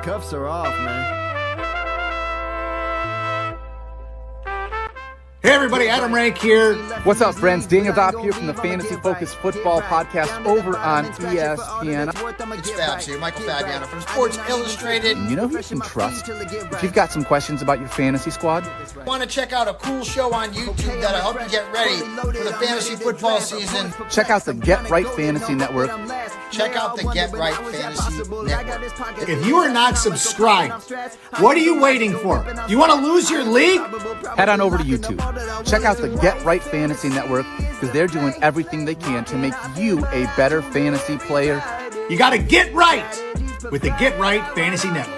cuffs are off, man. Hey everybody, Adam Rank here. What's up, friends? Daniel Dopp here from the Fantasy Focused Football Podcast over on ESPN. It's Fabs here, Michael Fabiano from Sports Illustrated. You know who you can trust if you've got some questions about your fantasy squad? Want to check out a cool show on YouTube that'll help you get ready for the fantasy football season? Check out the Get Right Fantasy Network. Check out the Get Right Fantasy Network. If you are not subscribed, what are you waiting for? You want to lose your league? Head on over to YouTube. Check out the Get Right Fantasy Network because they're doing everything they can to make you a better fantasy player. You got to get right with the Get Right Fantasy Network.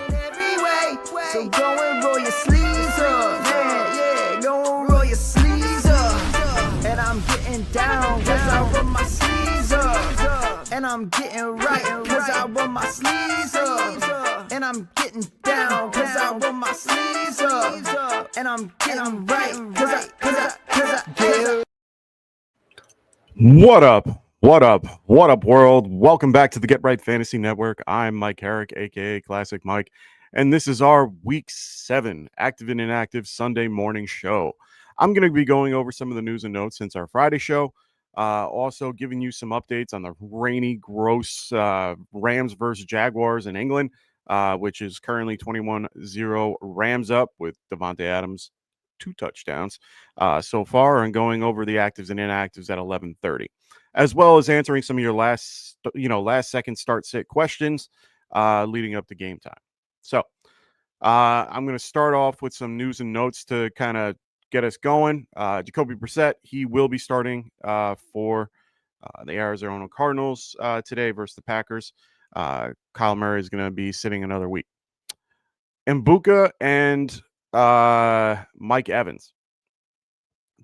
So go and roll your sleeves up. Yeah, go and roll your sleeves up. And I'm getting down cause I roll my sleeves up. And I'm getting right cause I roll my sleeves up. And I'm getting down cause I roll my sleeves up. And I'm getting right cause I get. What up? What up? What up, world? Welcome back to the Get Right Fantasy Network. I'm Mike Herrick, aka Classic Mike, and this is our Week 7 Active and Inactive Sunday morning show. I'm going to be going over some of the news and notes since our Friday show. Also giving you some updates on the rainy, gross Rams versus Jaguars in England, which is currently 21-0 Rams up with Devontae Adams 2 touchdowns so far, and going over the actives and inactives at 11:30, as well as answering some of your last second start sit questions leading up to game time. So I'm going to start off with some news and notes to kind of get us going. Jacoby Brissett, he will be starting for the Arizona Cardinals today versus the Packers. Kyle Murray is going to be sitting another week. Mbuka and Mike Evans,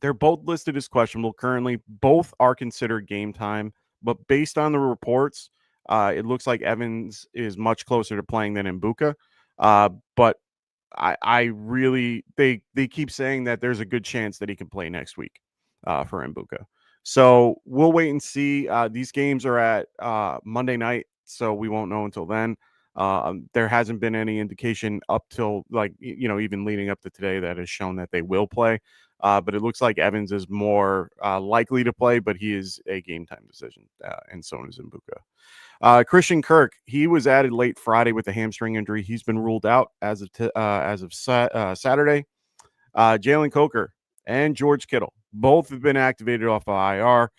they're both listed as questionable currently. Both are considered game time, but based on the reports, it looks like Evans is much closer to playing than Mbuka. But I really, they keep saying that there's a good chance that he can play next week for Mbuka. So we'll wait and see. These games are at Monday night, so we won't know until then. There hasn't been any indication up till even leading up to today that has shown that they will play. But it looks like Evans is more likely to play, but he is a game time decision, and so is Mbuka. Christian Kirk, he was added late Friday with a hamstring injury. He's been ruled out as of Saturday. Jalen Coker and George Kittle both have been activated off of IR.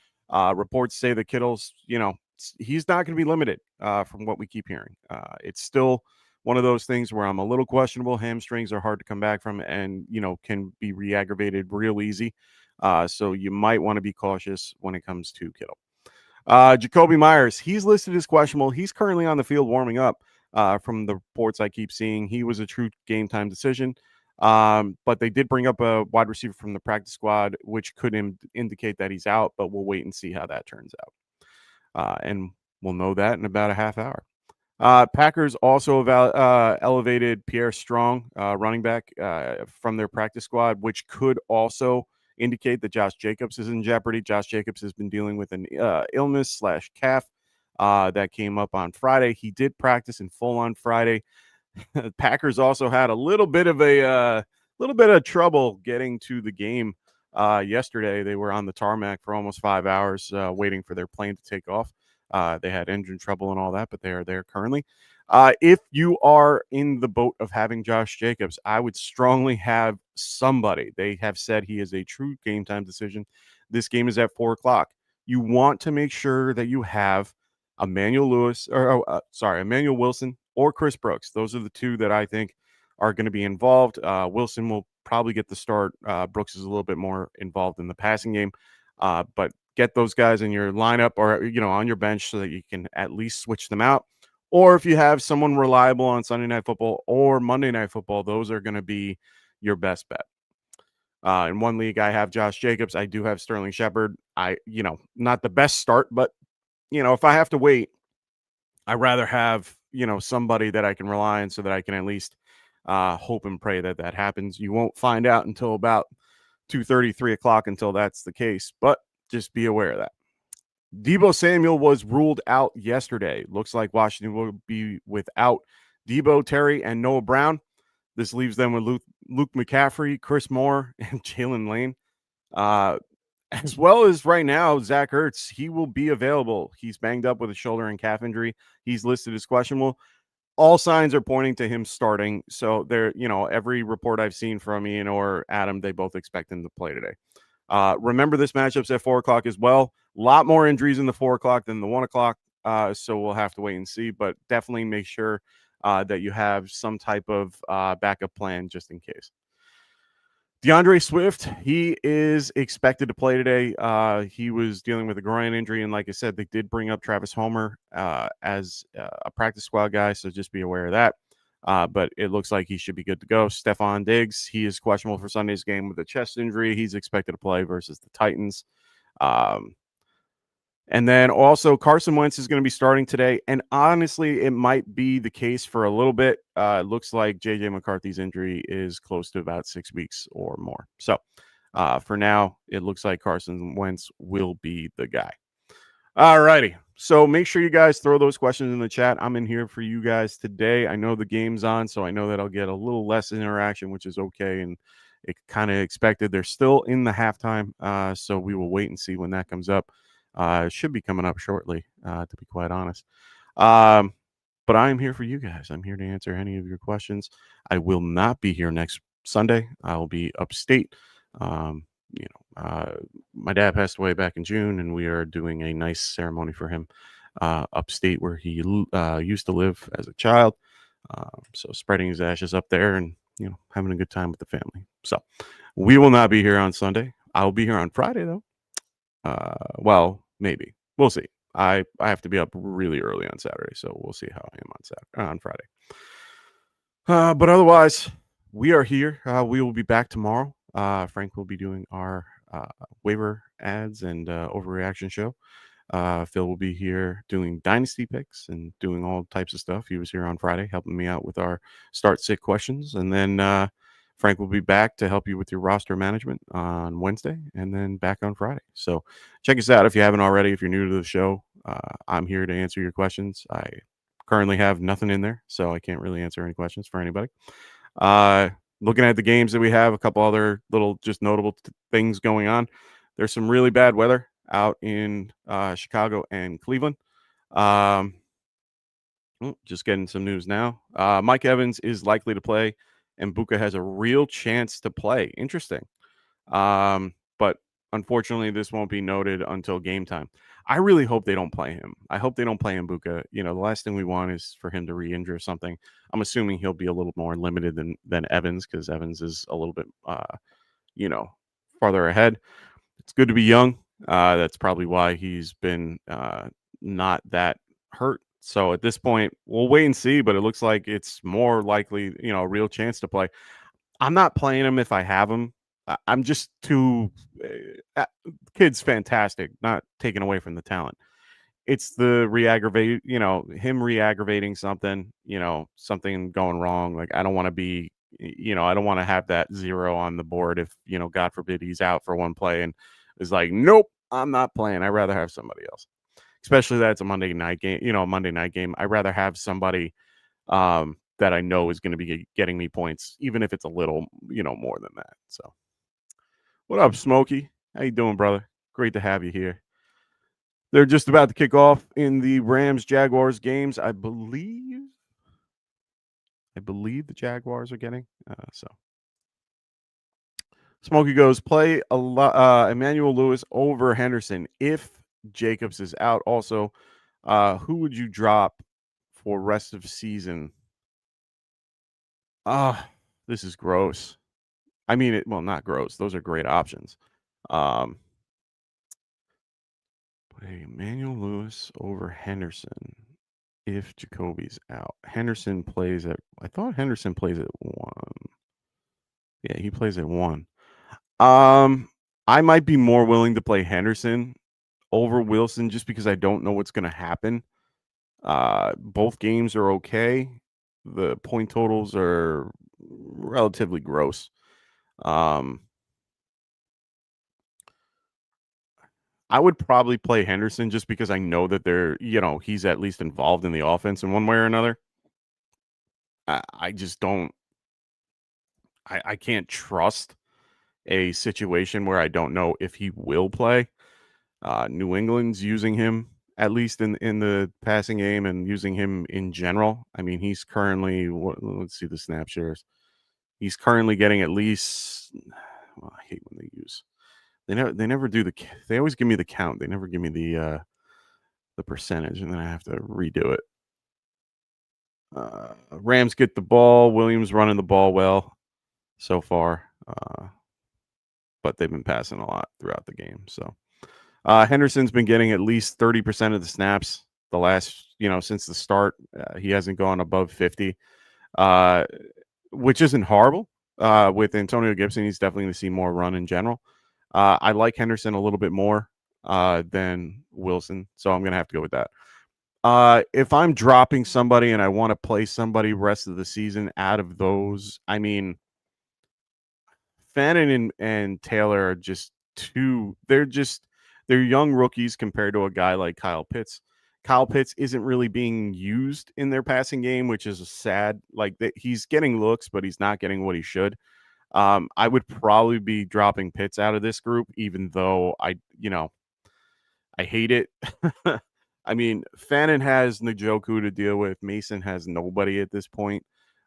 Reports say that Kittle's, he's not going to be limited from what we keep hearing. It's still one of those things where I'm a little questionable. Hamstrings are hard to come back from and, can be re-aggravated real easy. So you might want to be cautious when it comes to Kittle. Jacoby Myers, he's listed as questionable. He's currently on the field warming up from the reports I keep seeing. He was a true game time decision. But they did bring up a wide receiver from the practice squad, which could indicate that he's out, but we'll wait and see how that turns out. And we'll know that in about a half hour. Packers also elevated Pierre Strong, running back, from their practice squad, which could also indicate that Josh Jacobs is in jeopardy. Josh Jacobs has been dealing with an illness/calf that came up on Friday. He did practice in full on Friday. The Packers also had a little bit of trouble getting to the game yesterday. They were on the tarmac for almost 5 hours waiting for their plane to take off. They had engine trouble and all that, but they are there currently. If you are in the boat of having Josh Jacobs, I would strongly have somebody. They have said he is a true game time decision. This game is at 4:00. You want to make sure that you have Emmanuel Wilson or Chris Brooks. Those are the two that I think are going to be involved. Wilson will probably get the start. Brooks is a little bit more involved in the passing game, but get those guys in your lineup or, on your bench so that you can at least switch them out. Or if you have someone reliable on Sunday Night Football or Monday Night Football, those are going to be your best bet. In one league, I have Josh Jacobs. I do have Sterling Shepard. Not the best start, but, if I have to wait, I'd rather have, somebody that I can rely on so that I can at least hope and pray that happens. You won't find out until about 2:30, 3 o'clock until that's the case, but just be aware of that. Deebo Samuel was ruled out yesterday. Looks like Washington will be without Debo, Terry, and Noah Brown. This leaves them with Luke McCaffrey, Chris Moore, and Jalen Lane. As well as right now, Zach Ertz, he will be available. He's banged up with a shoulder and calf injury. He's listed as questionable. All signs are pointing to him starting. So there, every report I've seen from Ian or Adam, they both expect him to play today. Remember, this matchup's at 4:00 as well. A lot more injuries in the 4:00 than the 1:00. So we'll have to wait and see, but definitely make sure that you have some type of backup plan just in case. DeAndre Swift, he is expected to play today. He was dealing with a groin injury, and like I said, they did bring up Travis Homer as a practice squad guy, so just be aware of that. But it looks like he should be good to go. Stephon Diggs, he is questionable for Sunday's game with a chest injury. He's expected to play versus the Titans. And then also Carson Wentz is going to be starting today. And honestly, it might be the case for a little bit. It looks like J.J. McCarthy's injury is close to about 6 weeks or more. So for now, it looks like Carson Wentz will be the guy. All righty. So make sure you guys throw those questions in the chat. I'm in here for you guys today. I know the game's on, so I know that I'll get a little less interaction, which is okay. And it kind of expected. They're still in the halftime. So we will wait and see when that comes up. It should be coming up shortly, to be quite honest. But I'm here for you guys. I'm here to answer any of your questions. I will not be here next Sunday. I'll be upstate. My dad passed away back in June, and we are doing a nice ceremony for him upstate where he used to live as a child. So spreading his ashes up there and, having a good time with the family. So we will not be here on Sunday. I'll be here on Friday, though. Well, maybe. We'll see. I have to be up really early on Saturday, so we'll see how I am on Friday. But otherwise, we are here. We will be back tomorrow. Frank will be doing our waiver ads and overreaction show. Phil will be here doing dynasty picks and doing all types of stuff. He was here on Friday helping me out with our start sit questions, and then Frank will be back to help you with your roster management on Wednesday and then back on Friday. So check us out if you haven't already. If you're new to the show, I'm here to answer your questions. I currently have nothing in there, so I can't really answer any questions for anybody. Looking at the games that we have, a couple other little just notable things going on. There's some really bad weather out in Chicago and Cleveland. Just getting some news now. Mike Evans is likely to play, and Buka has a real chance to play. Interesting. But unfortunately, this won't be noted until game time. I really hope they don't play him. I hope they don't play him, Buka. The last thing we want is for him to re-injure something. I'm assuming he'll be a little more limited than Evans, because Evans is a little bit, farther ahead. It's good to be young. That's probably why he's been not that hurt. So at this point, we'll wait and see, but it looks like it's more likely, a real chance to play. I'm not playing him if I have him. I'm just too kid's fantastic, not taken away from the talent. It's the him re-aggravating something, something going wrong. Like, I don't want to be, I don't want to have that 0 on the board if, God forbid he's out for one play and is like, nope, I'm not playing. I'd rather have somebody else. Especially that it's a Monday night game, a Monday night game. I'd rather have somebody that I know is going to be getting me points, even if it's a little, more than that. So what up, Smokey? How you doing, brother? Great to have you here. They're just about to kick off in the Rams-Jaguars games. I believe the Jaguars are getting. So Smokey goes, play Emmanuel Lewis over Henderson if Jacobs is out. Also, who would you drop for rest of season? This is gross. I mean, not gross. Those are great options. But Emmanuel Lewis over Henderson if Jacoby's out. Henderson plays at, I thought Henderson plays at 1. Yeah, he plays at 1. I might be more willing to play Henderson over Wilson just because I don't know what's going to happen. Both games are okay. The point totals are relatively gross. I would probably play Henderson just because I know that he's at least involved in the offense in one way or another. I just don't. I can't trust a situation where I don't know if he will play. New England's using him at least in the passing game and using him in general. I mean, he's currently let's see the snap shares. He's currently getting at least. Well, I hate when they use. They never do they always give me the count. They never give me the percentage, and then I have to redo it. Rams get the ball. Williams running the ball well so far, but they've been passing a lot throughout the game. So Henderson's been getting at least 30% of the snaps the last, since the start. He hasn't gone above 50, which isn't horrible. With Antonio Gibson, he's definitely going to see more run in general. I like Henderson a little bit more than Wilson, so I'm going to have to go with that. If I'm dropping somebody and I want to play somebody rest of the season out of those, I mean, Fannin and Taylor are just they're young rookies compared to a guy like Kyle Pitts. Kyle Pitts isn't really being used in their passing game, which is sad. Like he's getting looks, but he's not getting what he should. I would probably be dropping Pitts out of this group, even though I hate it. I mean, Fannin has Njoku to deal with. Mason has nobody at this point.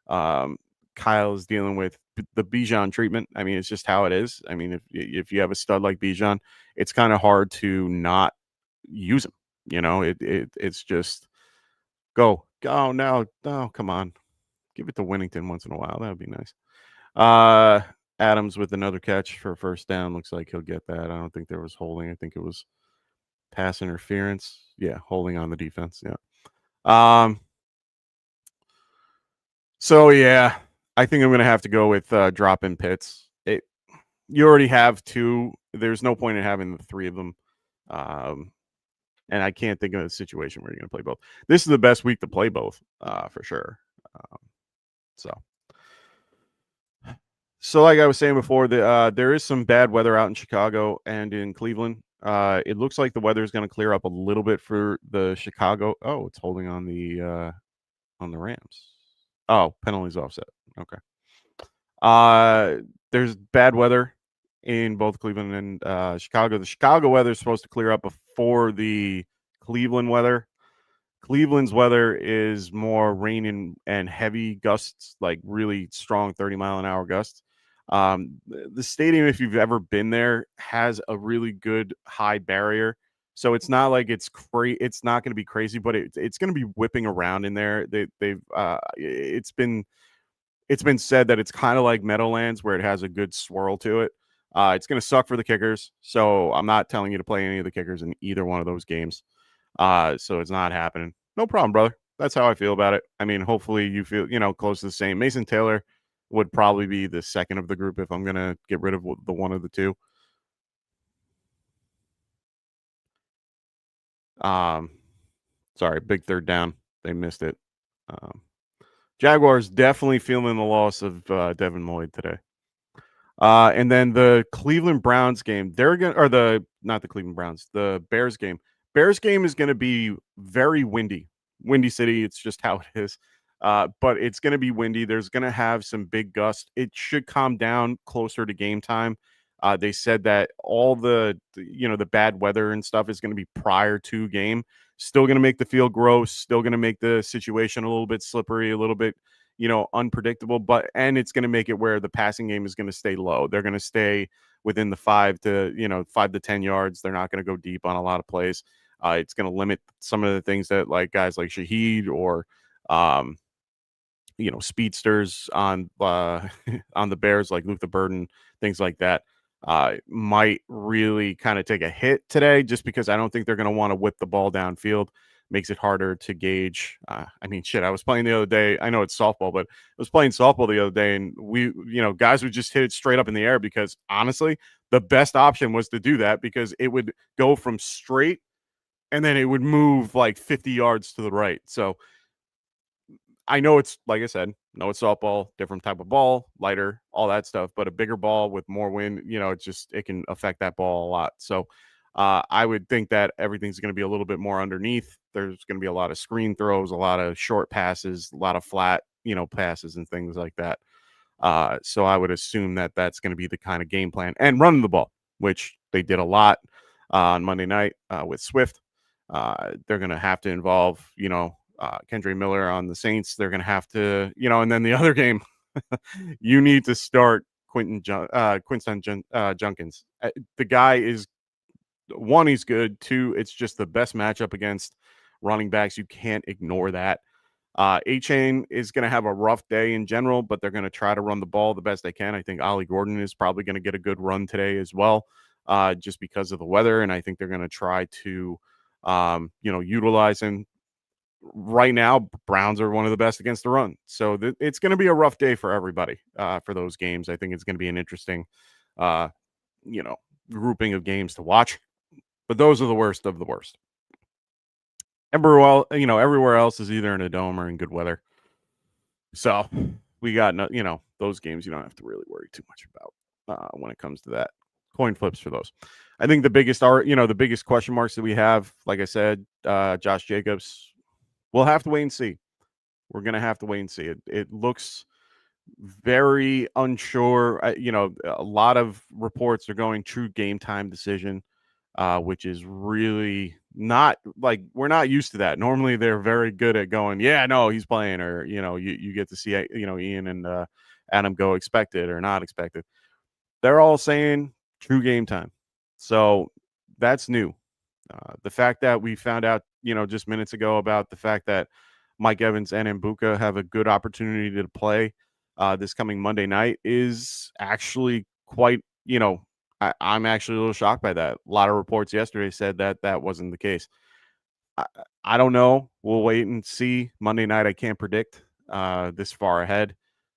Kyle is dealing with the Bijan treatment. I mean, it's just how it is. I mean, if you have a stud like Bijan, it's kind of hard to not use him. It's just go now. Oh, come on. Give it to Winnington once in a while. That would be nice. Adams with another catch for a first down. Looks like he'll get that. I don't think there was holding. I think it was pass interference. Yeah, holding on the defense. Yeah. So yeah, I think I'm going to have to go with dropping Pitts. You already have two. There's no point in having the three of them. And I can't think of a situation where you're going to play both. This is the best week to play both, for sure. So like I was saying before, there is some bad weather out in Chicago and in Cleveland. It looks like the weather is going to clear up a little bit for the Chicago. Oh, it's holding on the Rams. Oh, penalties offset. Okay. There's bad weather in both Cleveland and Chicago. The Chicago weather is supposed to clear up before the Cleveland weather. Cleveland's weather is more rain and heavy gusts, like really strong 30-mile-an-hour gusts. The stadium, if you've ever been there, has a really good high barrier. So it's not like it's not going to be crazy, but it's going to be whipping around in there. It's been said that it's kind of like Meadowlands, where it has a good swirl to it. It's going to suck for the kickers. So I'm not telling you to play any of the kickers in either one of those games. So it's not happening. No problem, brother. That's how I feel about it. I mean, hopefully you feel, close to the same. Mason Taylor would probably be the second of the group if I'm going to get rid of the one of the two. Sorry, big third down. They missed it. Jaguars definitely feeling the loss of Devin Lloyd today. And then the Cleveland Browns game, not the Cleveland Browns, the Bears game. Bears game is going to be very windy. Windy City, it's just how it is. But it's going to be windy. There's going to have some big gusts. It should calm down closer to game time. They said that all the bad weather and stuff is going to be prior to game. Still going to make the field gross. Still going to make the situation a little bit slippery, a little bit, unpredictable. And it's going to make it where the passing game is going to stay low. They're going to stay within the 5 to 10 yards. They're not going to go deep on a lot of plays. It's going to limit some of the things that like guys like Shaheed or speedsters on on the Bears like Luther Burden, things like that, might really kind of take a hit today, just because I don't think they're going to want to whip the ball downfield. Makes it harder to gauge. I was playing the other day. I know it's softball, but I was playing softball the other day, and guys would just hit it straight up in the air, because honestly, the best option was to do that, because it would go from straight and then it would move like 50 yards to the right. So I know it's, like I said, it's softball, different type of ball, lighter, all that stuff, but a bigger ball with more wind, it can affect that ball a lot. So I would think that everything's going to be a little bit more underneath. There's going to be a lot of screen throws, a lot of short passes, a lot of flat, passes and things like that. So I would assume that that's going to be the kind of game plan, and running the ball, which they did a lot on Monday night with Swift. They're going to have to involve, Kendre Miller on the Saints. They're going to have to, and then the other game, you need to start Quinston Junkins. The guy is, one, he's good. Two, it's just the best matchup against running backs. You can't ignore that. A-Chain is going to have a rough day in general, but they're going to try to run the ball the best they can. I think Ollie Gordon is probably going to get a good run today as well, just because of the weather. And I think they're going to try to, utilize him. Right now, Browns are one of the best against the run. So it's going to be a rough day for everybody for those games. I think it's going to be an interesting, grouping of games to watch. But those are the worst of the worst. Everywhere else is either in a dome or in good weather. So we got, those games you don't have to really worry too much about when it comes to that. Coin flips for those. I think the biggest question marks that we have, like I said, Josh Jacobs, we'll have to wait and see. We're going to have to wait and see. It looks very unsure. A lot of reports are going true game time decision, which is really not, like, we're not used to that. Normally they're very good at going, yeah, no, he's playing, or, you get to see, Ian and Adam go expected or not expected. They're all saying true game time. So that's new. The fact that we found out, just minutes ago about the fact that Mike Evans and Mbuka have a good opportunity to play this coming Monday night is actually quite, I'm actually a little shocked by that. A lot of reports yesterday said that wasn't the case. I don't know. We'll wait and see. Monday night, I can't predict this far ahead.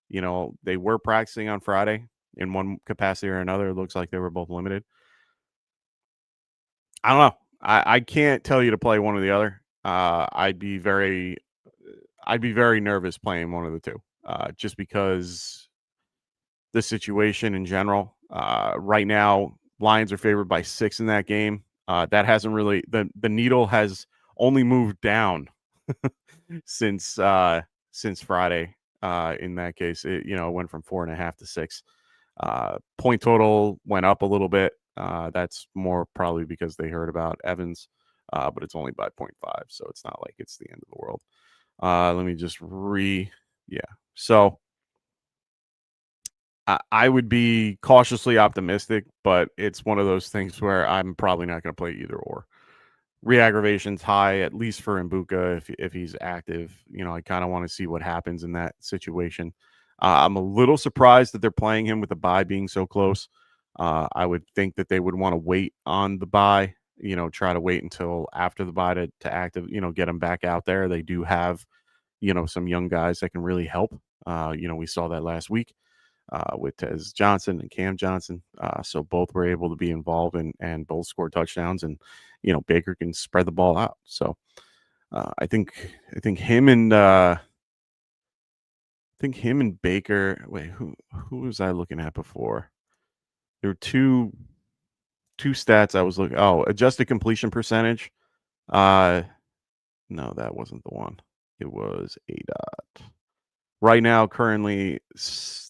They were practicing on Friday in one capacity or another. It looks like they were both limited. I don't know. I can't tell you to play one or the other. I'd be very nervous playing one of the two, just because the situation in general. Right now, Lions are favored by 6 in that game. That hasn't really, the needle has only moved down since Friday. In that case, it went from 4.5 to 6. Point total went up a little bit. That's more probably because they heard about Evans, but it's only by 0.5, so it's not like it's the end of the world. Let me just So I would be cautiously optimistic, but it's one of those things where I'm probably not going to play either or. Re-aggravation's high, at least for Mbuka, if he's active. I kind of want to see what happens in that situation. I'm a little surprised that they're playing him with the bye being so close. I would think that they would want to wait on the bye, try to wait until after the bye to active, get him back out there. They do have, some young guys that can really help. We saw that last week with Tez Johnson and Cam Johnson. So both were able to be involved and both scored touchdowns, and, Baker can spread the ball out. So I think him and Baker. Wait, who was I looking at before? There were two stats I was looking. Oh, adjusted completion percentage. No, that wasn't the one. It was ADOT. Right now, currently,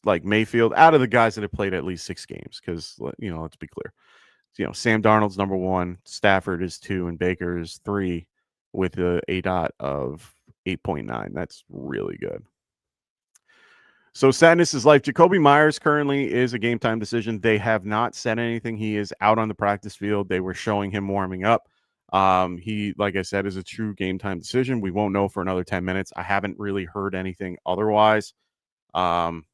like Mayfield, out of the guys that have played at least 6 games, because let's be clear. Sam Darnold's number 1, Stafford is 2, and Baker is 3, with a ADOT of 8.9. That's really good. So sadness is life. Jacoby Myers currently is a game time decision. They have not said anything. He is out on the practice field. They were showing him warming up. He, like I said, is a true game time decision. We won't know for another 10 minutes. I haven't really heard anything otherwise. I'm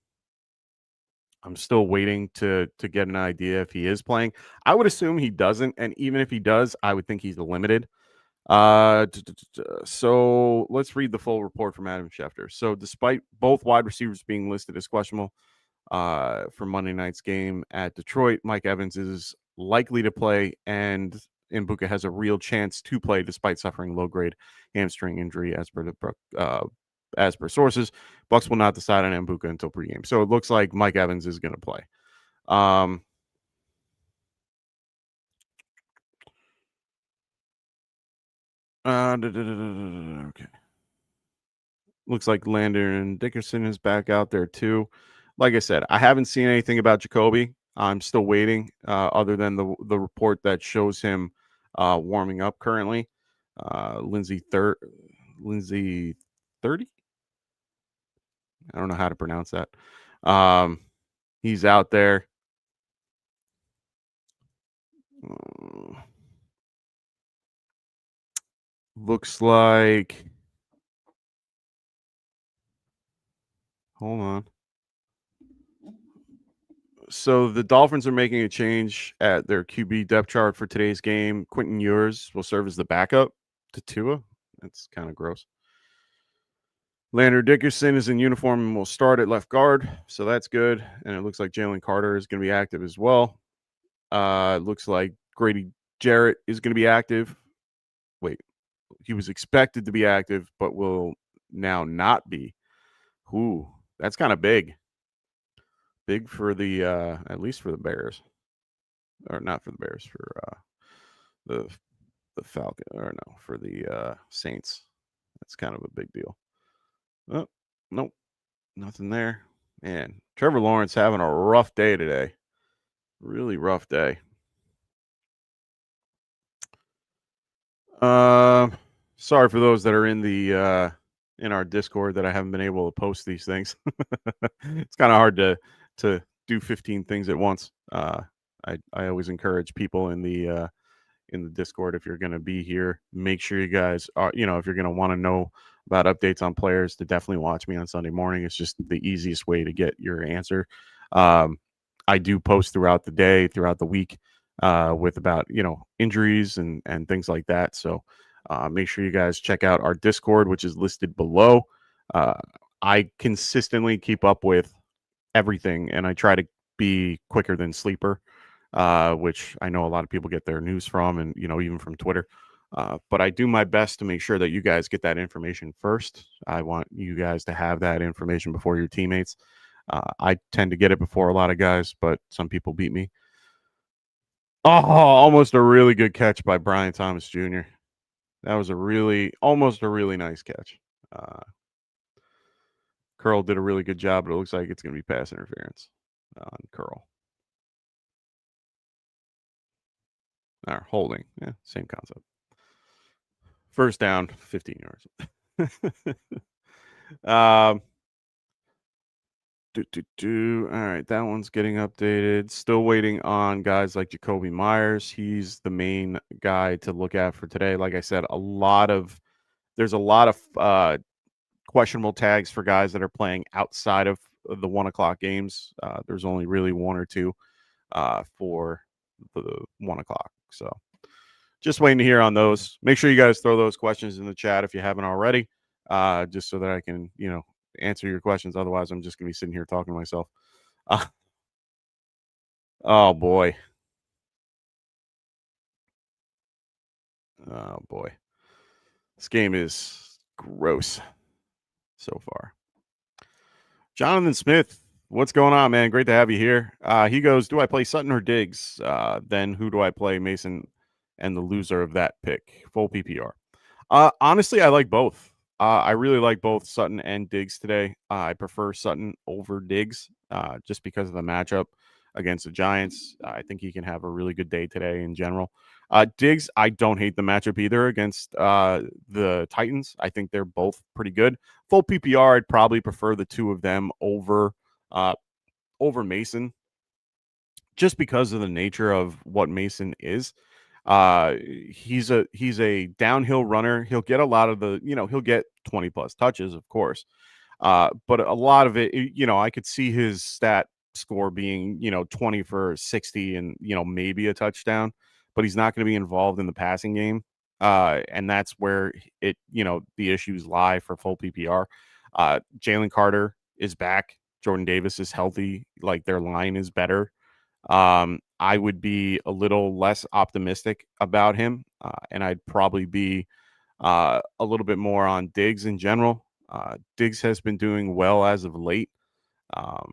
still waiting to get an idea if he is playing. I would assume he doesn't, and even if he does, I would think he's limited. So let's read the full report from Adam Schefter. So despite both wide receivers being listed as questionable for Monday night's game at Detroit, Mike Evans is likely to play, and Mbuka has a real chance to play despite suffering low-grade hamstring injury, as per sources. Bucs will not decide on Mbuka until pregame. So it looks like Mike Evans is going to play. Okay. Looks like Landon Dickerson is back out there too. Like I said, I haven't seen anything about Jacoby. I'm still waiting, other than the report that shows him warming up currently. Lindsay 30. I don't know how to pronounce that. He's out there. Looks like. Hold on. So the Dolphins are making a change at their QB depth chart for today's game. Quentin Ewers will serve as the backup to Tua. That's kind of gross. Lander Dickerson is in uniform and will start at left guard, so that's good. And it looks like Jalen Carter is going to be active as well. It looks like Grady Jarrett is going to be active. Wait, he was expected to be active, but will now not be. Ooh, that's kind of big. Big for the at least for the Bears, or not for the Bears, for the Falcon, or no, for the Saints. That's kind of a big deal. Oh, nope, nothing there. Man, Trevor Lawrence having a rough day today. Really rough day. Sorry for those that are in the in our Discord that I haven't been able to post these things. It's kind of hard to do 15 things at once. I always encourage people in the Discord, if you're going to be here, make sure you guys are, if you're going to want to know about updates on players, to definitely watch me on Sunday morning. It's just the easiest way to get your answer. I do post throughout the day, throughout the week, with about, injuries and things like that. So make sure you guys check out our Discord, which is listed below. I consistently keep up with everything, and I try to be quicker than Sleeper, which I know a lot of people get their news from, and even from Twitter. But I do my best to make sure that you guys get that information first. I want you guys to have that information before your teammates. I tend to get it before a lot of guys, but some people beat me. Oh, almost a really good catch by Brian Thomas Jr. That was almost a really nice catch. Curl did a really good job, but it looks like it's going to be pass interference on Curl. Or holding. Yeah, same concept. First down, 15 yards. All right, that one's getting updated. Still waiting on guys like Jacoby Myers. He's the main guy to look at for today. Like I said, there's a lot of questionable tags for guys that are playing outside of the 1 o'clock games. There's only really one or two for the 1 o'clock. So just waiting to hear on those. Make sure you guys throw those questions in the chat if you haven't already, just so that I can, answer your questions. Otherwise, I'm just going to be sitting here talking to myself. Oh, boy. Oh, boy. This game is gross so far. Jonathan Smith, what's going on, man? Great to have you here. He goes, do I play Sutton or Diggs? Then who do I play, Mason and the loser of that pick? Full PPR. Honestly, I like both. I really like both Sutton and Diggs today. I prefer Sutton over Diggs just because of the matchup against the Giants. I think he can have a really good day today in general. Diggs, I don't hate the matchup either against the Titans. I think they're both pretty good. Full PPR, I'd probably prefer the two of them over Mason, just because of the nature of what Mason is. He's a downhill runner. He'll get a lot of the, he'll get 20 plus touches, of course. But a lot of it, I could see his stat score being, 20 for 60 and, maybe a touchdown, but he's not going to be involved in the passing game. And that's where the issues lie for full PPR. Jalen Carter is back. Jordan Davis is healthy. Like, their line is better. I would be a little less optimistic about him, and I'd probably be a little bit more on Diggs in general. Diggs has been doing well as of late. Let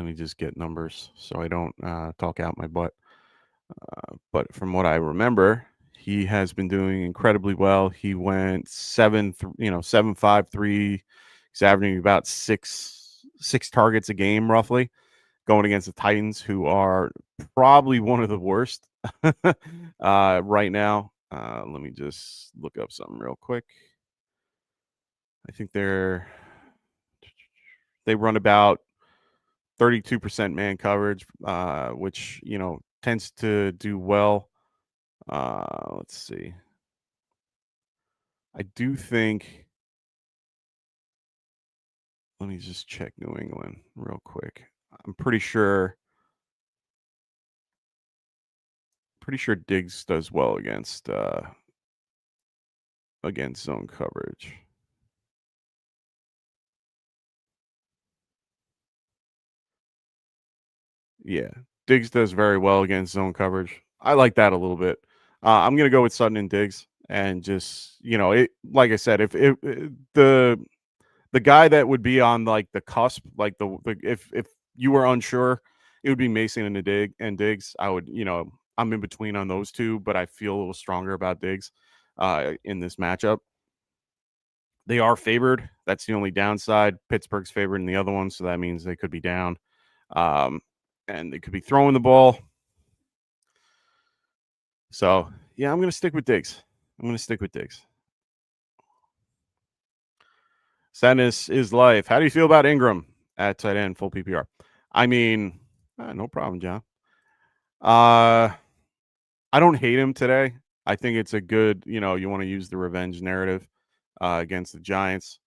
me just get numbers so I don't talk out my butt. But from what I remember, He has been doing incredibly well. He went 7-5-3. He's averaging about six targets a game, roughly, going against the Titans, who are probably one of the worst right now. Let me just look up something real quick. I think they run about 32% man coverage, which, tends to do well. Let's see. I do think. Let me just check New England real quick. I'm pretty sure Diggs does well against zone coverage. Yeah, Diggs does very well against zone coverage. I like that a little bit. I'm gonna go with Sutton and Diggs, and just it. Like I said, if the guy that would be on like the cusp, like the if you were unsure, it would be Mason and Diggs. I would, I'm in between on those two, but I feel a little stronger about Diggs in this matchup. They are favored. That's the only downside. Pittsburgh's favored in the other one, so that means they could be down. And they could be throwing the ball. So, yeah, I'm going to stick with Diggs. Sadness is life. How do you feel about Ingram at tight end, full PPR? I mean, no problem, John. I don't hate him today. I think it's a good, you want to use the revenge narrative against the Giants.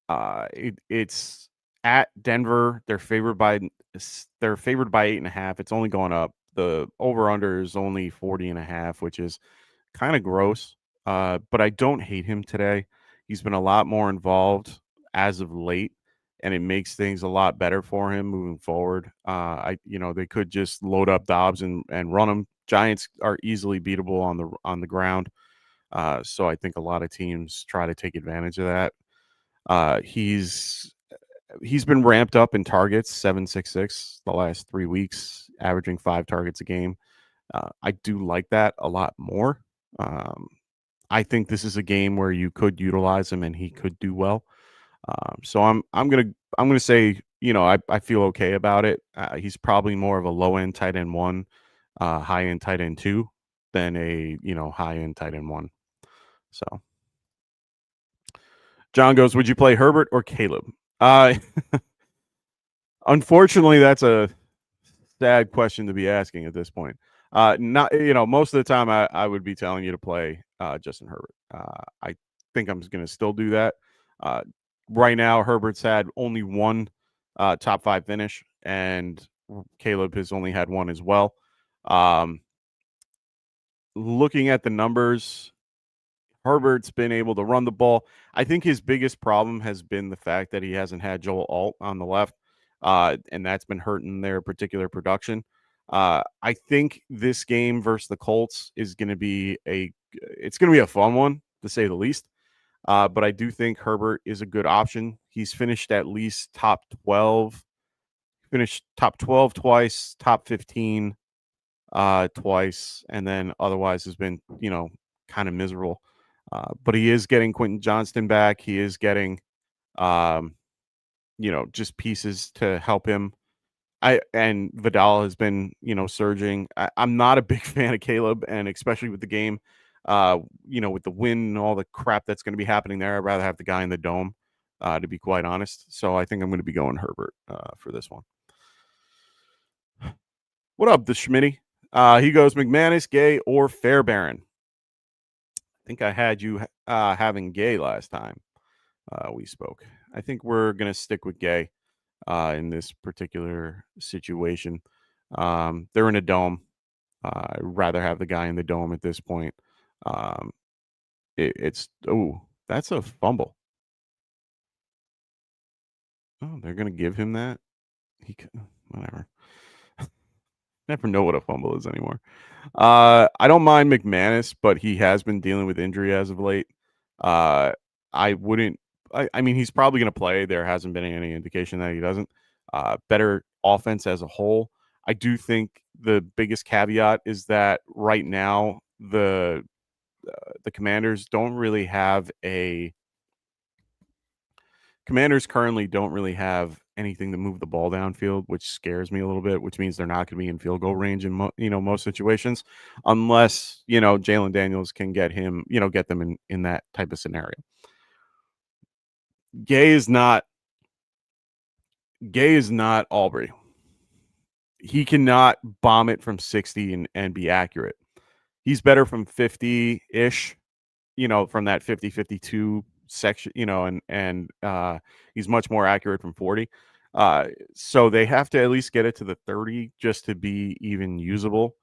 It's at Denver. They're favored by 8.5. It's only going up. The over-under is only 40.5, which is kind of gross. But I don't hate him today. He's been a lot more involved as of late, and it makes things a lot better for him moving forward. They could just load up Dobbs and run him. Giants are easily beatable on the ground. So I think a lot of teams try to take advantage of that. He's been ramped up in targets, 766 the last 3 weeks, averaging 5 targets a game. I do like that a lot more. I think this is a game where you could utilize him and he could do well. So I'm gonna say, I feel okay about it. He's probably more of a low end tight end 1, high end tight end 2 than a high end tight end 1. So John goes, would you play Herbert or Caleb? Unfortunately, that's a sad question to be asking at this point. Not, most of the time I would be telling you to play Justin Herbert. I think I'm going to still do that. Right now, Herbert's had only one top 5 finish, and Caleb has only had one as well. Looking at the numbers, Herbert's been able to run the ball. I think his biggest problem has been the fact that he hasn't had Joel Alt on the left, and that's been hurting their particular production. I think this game versus the Colts is going to be a fun one, to say the least. But I do think Herbert is a good option. He's finished at least top 12, finished top 12 twice, top 15 twice, and then otherwise has been, kind of miserable. But he is getting Quentin Johnston back. He is getting, just pieces to help him. And Vidal has been, surging. I'm not a big fan of Caleb, and especially with the game, with the wind and all the crap that's going to be happening there. I'd rather have the guy in the dome, to be quite honest. So I think I'm going to be going Herbert for this one. What up, the Schmitty? He goes, McManus, Gay, or Fairbairn? I think I had you having Gay last time we spoke. I think we're going to stick with Gay in this particular situation. They're in a dome. I'd rather have the guy in the dome at this point. That's a fumble. Oh, they're going to give him that? Whatever. Never know what a fumble is anymore. I don't mind McManus, but he has been dealing with injury as of late. I mean, he's probably going to play. There hasn't been any indication that he doesn't. Better offense as a whole. I do think the biggest caveat is that right now the Commanders currently don't really have anything to move the ball downfield, which scares me a little bit, which means they're not going to be in field goal range in most situations, unless, Jalen Daniels can get them in that type of scenario. Gay is not Aubrey. He cannot bomb it from 60 and be accurate. He's better from 50-ish, from that 50-52 section, and he's much more accurate from 40. So they have to at least get it to the 30 just to be even usable.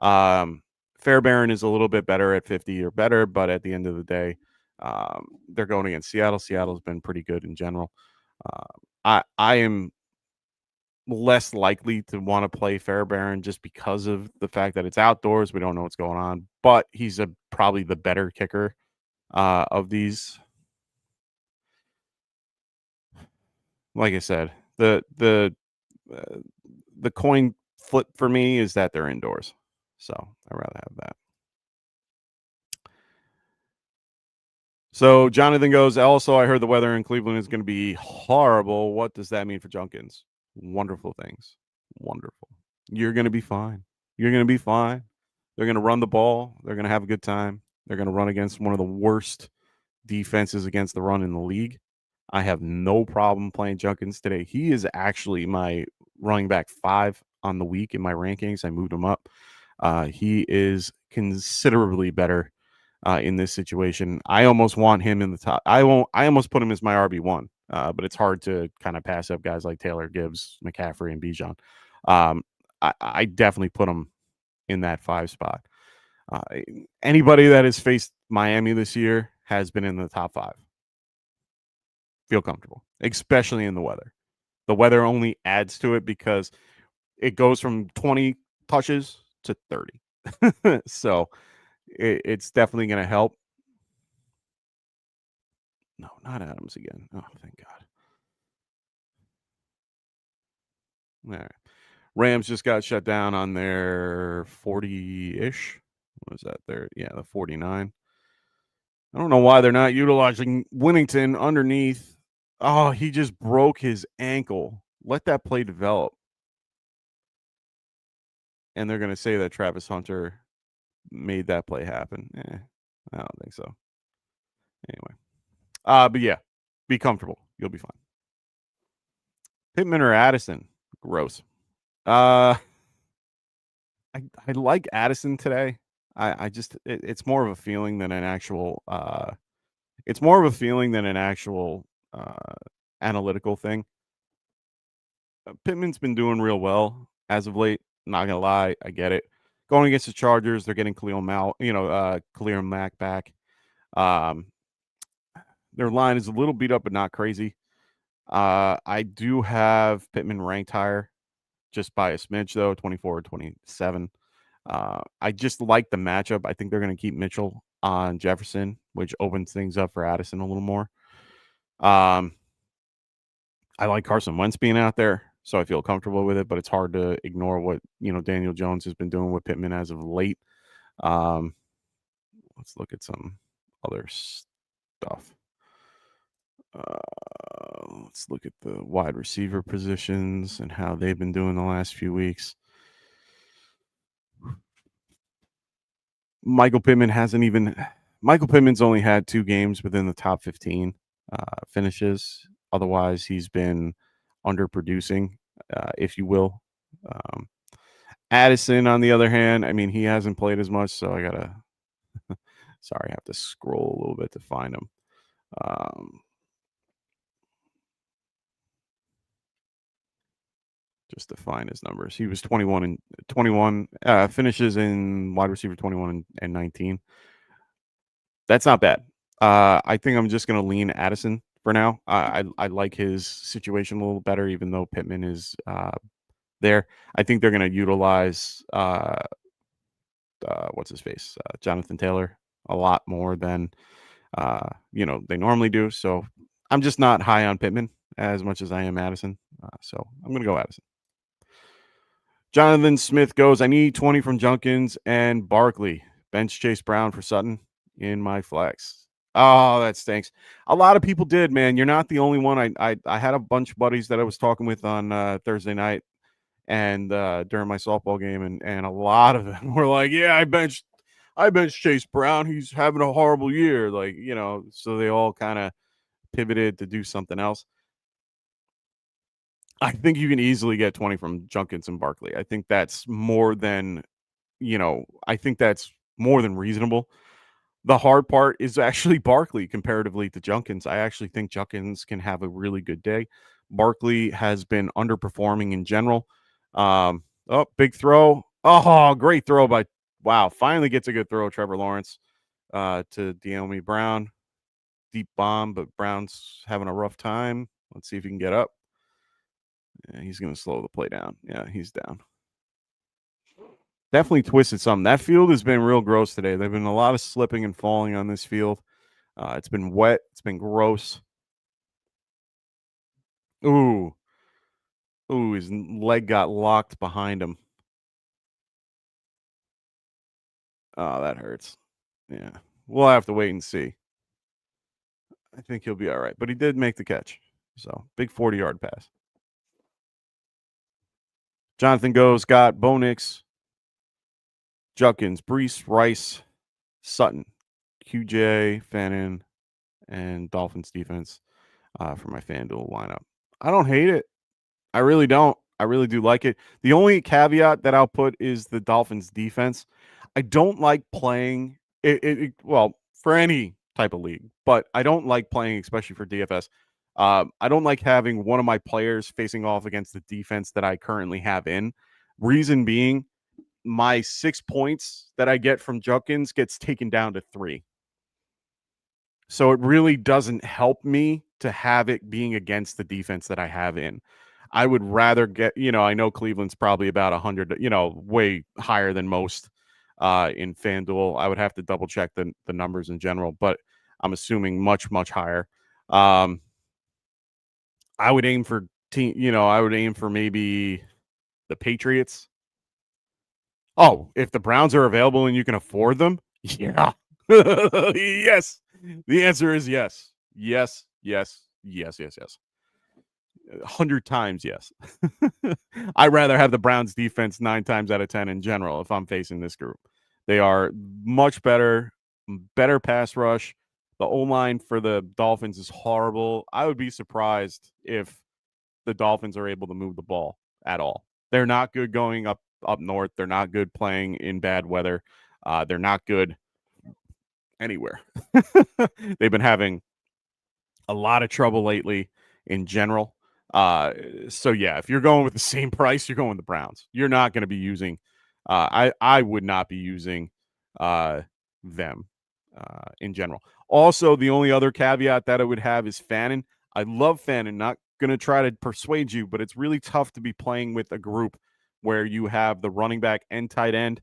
Fairbairn is a little bit better at 50 or better, but at the end of the day, they're going against Seattle. Seattle's been pretty good in general. I am less likely to want to play Fairbairn just because of the fact that it's outdoors. We don't know what's going on, but he's probably the better kicker of these. Like I said, the coin flip for me is that they're indoors, so I'd rather have that. So Jonathan goes, also, I heard the weather in Cleveland is going to be horrible. What does that mean for Junkins? Wonderful things. Wonderful. You're going to be fine. You're going to be fine. They're going to run the ball. They're going to have a good time. They're going to run against one of the worst defenses against the run in the league. I have no problem playing Junkins today. He is actually my running back 5 on the week in my rankings. I moved him up. He is considerably better in this situation. I almost want him in the top. I almost put him as my RB1, but it's hard to kind of pass up guys like Taylor, Gibbs, McCaffrey, and Bijan. I definitely put him in that 5 spot. Anybody that has faced Miami this year has been in the top 5. Feel comfortable, especially in the weather. The weather only adds to it because it goes from 20 touches to 30. So it's definitely going to help. No, not Adams again. Oh, thank God. All right. Rams just got shut down on their 40-ish. What was that there? Yeah, the 49. I don't know why they're not utilizing Winnington underneath. Oh, he just broke his ankle. Let that play develop. And they're going to say that Travis Hunter made that play happen. I don't think so. Anyway. But yeah, be comfortable. You'll be fine. Pittman or Addison? Gross. I like Addison today. I just it's more of a feeling than an actual analytical thing. Pittman's been doing real well as of late. Not gonna lie, I get it. Going against the Chargers, they're getting Khalil Mack back. Their line is a little beat up, but not crazy. I do have Pittman ranked higher, just by a smidge though, 24 or 27. I just like the matchup. I think they're going to keep Mitchell on Jefferson, which opens things up for Addison a little more. I like Carson Wentz being out there, so I feel comfortable with it, but it's hard to ignore what, Daniel Jones has been doing with Pittman as of late. Let's look at some other stuff. Let's look at the wide receiver positions and how they've been doing the last few weeks. Michael Pittman's only had 2 games within the top 15 finishes. Otherwise, he's been underproducing, if you will. Addison, on the other hand, he hasn't played as much, so I gotta. Sorry, I have to scroll a little bit to find him. Just to find his numbers. He was 21 finishes in wide receiver 21 and 19. That's not bad. I think I'm just going to lean Addison for now. I like his situation a little better, even though Pittman is there. I think they're going to utilize what's his face, Jonathan Taylor, a lot more than they normally do. So I'm just not high on Pittman as much as I am Addison. So I'm going to go Addison. Jonathan Smith goes, I need 20 from Junkins and Barkley. Bench Chase Brown for Sutton in my flex. Oh, that stinks. A lot of people did, man. You're not the only one. I had a bunch of buddies that I was talking with on Thursday night and during my softball game, and a lot of them were like, yeah, I benched Chase Brown. He's having a horrible year. Like, so they all kind of pivoted to do something else. I think you can easily get 20 from Junkins and Barkley. I think that's more than, reasonable. The hard part is actually Barkley comparatively to Junkins. I actually think Junkins can have a really good day. Barkley has been underperforming in general. Big throw. Oh, great throw finally gets a good throw, Trevor Lawrence, to De'Ami Brown. Deep bomb, but Brown's having a rough time. Let's see if he can get up. Yeah, he's going to slow the play down. Yeah, he's down. Definitely twisted something. That field has been real gross today. There've been a lot of slipping and falling on this field. It's been wet. It's been gross. Ooh, his leg got locked behind him. Oh, that hurts. Yeah, we'll have to wait and see. I think he'll be all right. But he did make the catch. So, big 40-yard pass. Jonathan goes, got Bo Nix, Junkins, Brees, Rice, Sutton, QJ, Fannin, and Dolphins defense for my FanDuel lineup. I don't hate it. I really don't. I really do like it. The only caveat that I'll put is the Dolphins defense. I don't like playing it well, for any type of league, but I don't like playing, especially for DFS. I don't like having one of my players facing off against the defense that I currently have in. Reason being, my 6 points that I get from Junkins gets taken down to 3. So it really doesn't help me to have it being against the defense that I have in. I would rather get, I know Cleveland's probably about 100, way higher than most in FanDuel. I would have to double check the numbers in general, but I'm assuming much, much higher. I would aim for maybe the Patriots. Oh, if the Browns are available and you can afford them, yeah. Yes. The answer is yes. Yes, yes, yes, yes, yes. 100 times yes. I'd rather have the Browns defense 9 times out of 10 in general if I'm facing this group. They are much better pass rush. The O-line for the Dolphins is horrible. I would be surprised if the Dolphins are able to move the ball at all. They're not good going up north. They're not good playing in bad weather. They're not good anywhere. They've been having a lot of trouble lately in general. So yeah, if you're going with the same price, you're going with the Browns. You're not going to be using I would not be using them in general. Also, the only other caveat that I would have is Fannin. I love Fannin. Not going to try to persuade you, but it's really tough to be playing with a group where you have the running back and tight end.